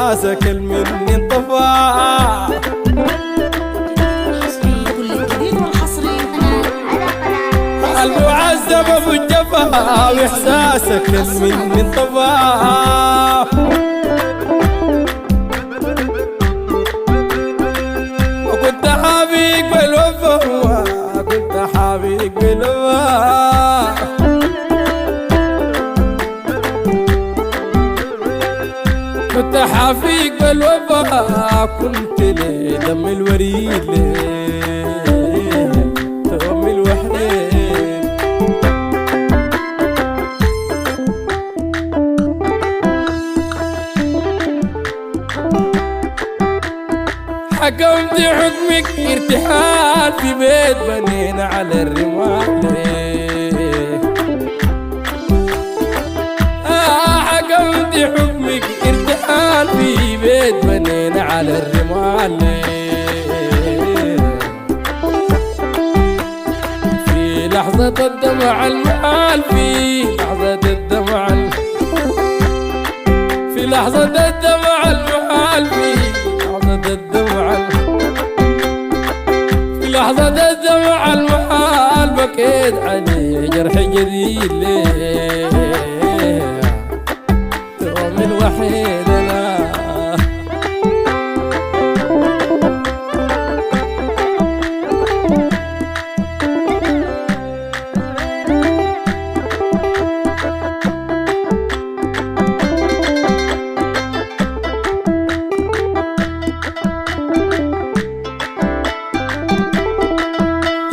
واحساسك المن انطفى. كل الجديد والحصري المعذب ابو الجفا واحساسك المن انطفى. وكنت حابيك بالوفا كنت حابيك بالوفا. كنت حافيك بالوفا كنت لي دم الوريد لي دم الوحيد. حكمت حكمك ارتحال في بيت بنينا على الرمال. حكمت حكمك ارتحال في بيت بنينا على الرمال. في لحظة الدمع المحال في لحظة الدمع في لحظة الدمع المحال في لحظة الدمع في لحظة الدمع المحال بكيت عليه جرح جديد ليه توم الوحيد أنا.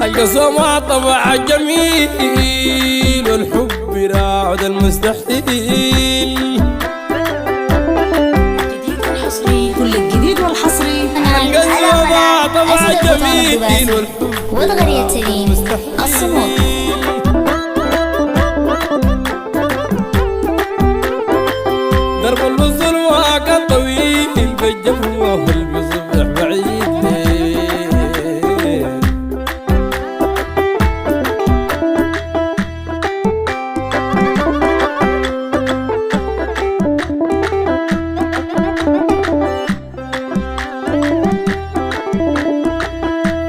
القسوة طبع جميل والحب راعد المستحيل. كل الجديد والحصري القسوة طبع جميل والحب وضغر يا تريم الصمود. درب الوصول واقع طويل بالجفوة والبصبح بعيد.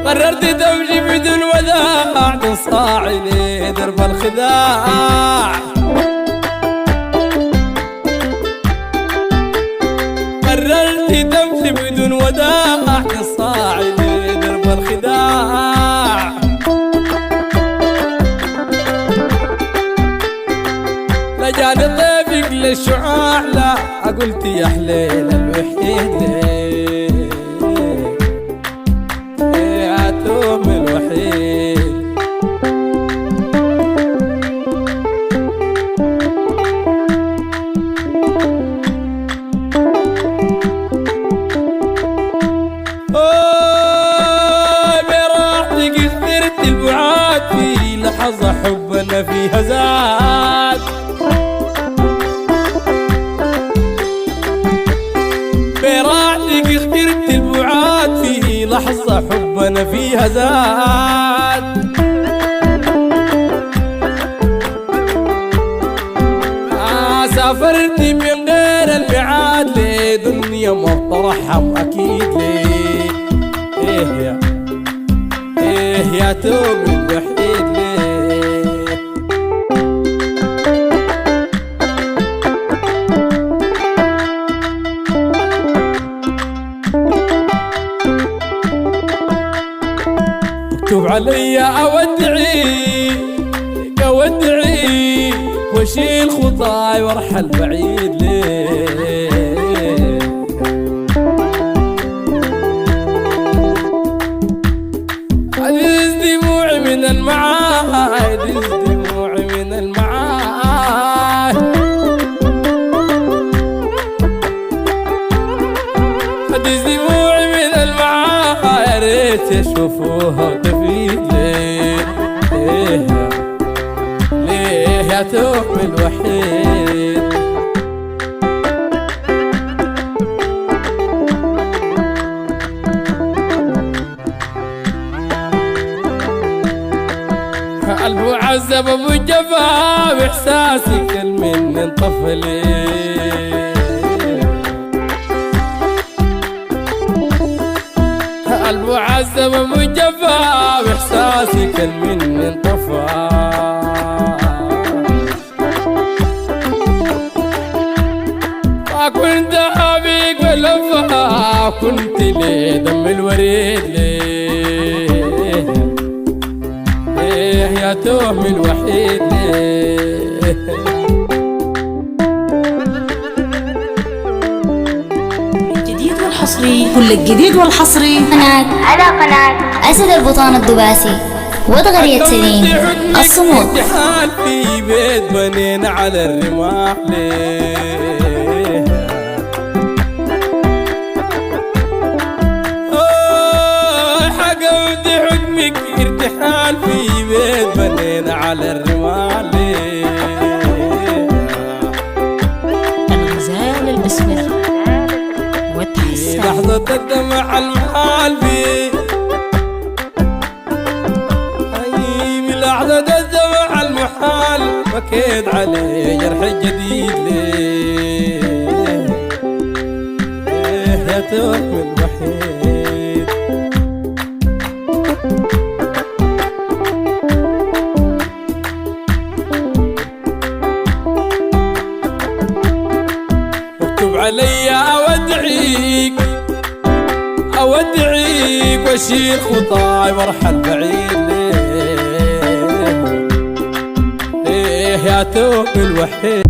قررت تمشي بدون وداع تصاعي لي درب الخداع. قررت تمشي بدون وداع تصاعي لي درب الخداع. لجاني طيفك للشعاع لا قلت يا حليل الوحيد يا توم الوحيد. براحتك اخترت البعاد في لحظة حبنا فيها زاد. براحتك اخترت البعاد في لحظة حبنا فيها زاد. سافرت من غير الميعاد لدنيا ما بترحم اكيد ليه. ايه يا توم الوحيد ليه. مكتوب علي اودعي واشيل خطاي وارحل بعيد ليه. عزيز دموعي من المعاهد عزيز دموعي من المعاهد. عزيز دموعي من المعاهد يا ريت يشوفوها تفيد ليه. ليه يا توم الوحيد. المعذب ابو الجفا واحساسي كل من انطفى ليه. المعذب مجفى باحساسي كان مني انطفى ما كنت ابيك ولفا كنت لي دم الوريد ليه يا توم الوحيد ليه الجديد والحصري كل الجديد والحصري على قناة أسد البطان الدباسي وضغرية سليم الصمود. امتحان في بيت بنينا على الرماح ليه حقمت حكمك ارتحال في بيت بنينا على الرماح ليه الغزال الأسود والتحسن لحظة الدمع المحال فيه لحظة الدمع المحال بكيت عليه جرح جديد ليه يا توم الوحيد اكتب علي اودعيك واشيل خطاي وارحل بعيد ليه يا توم الوحيد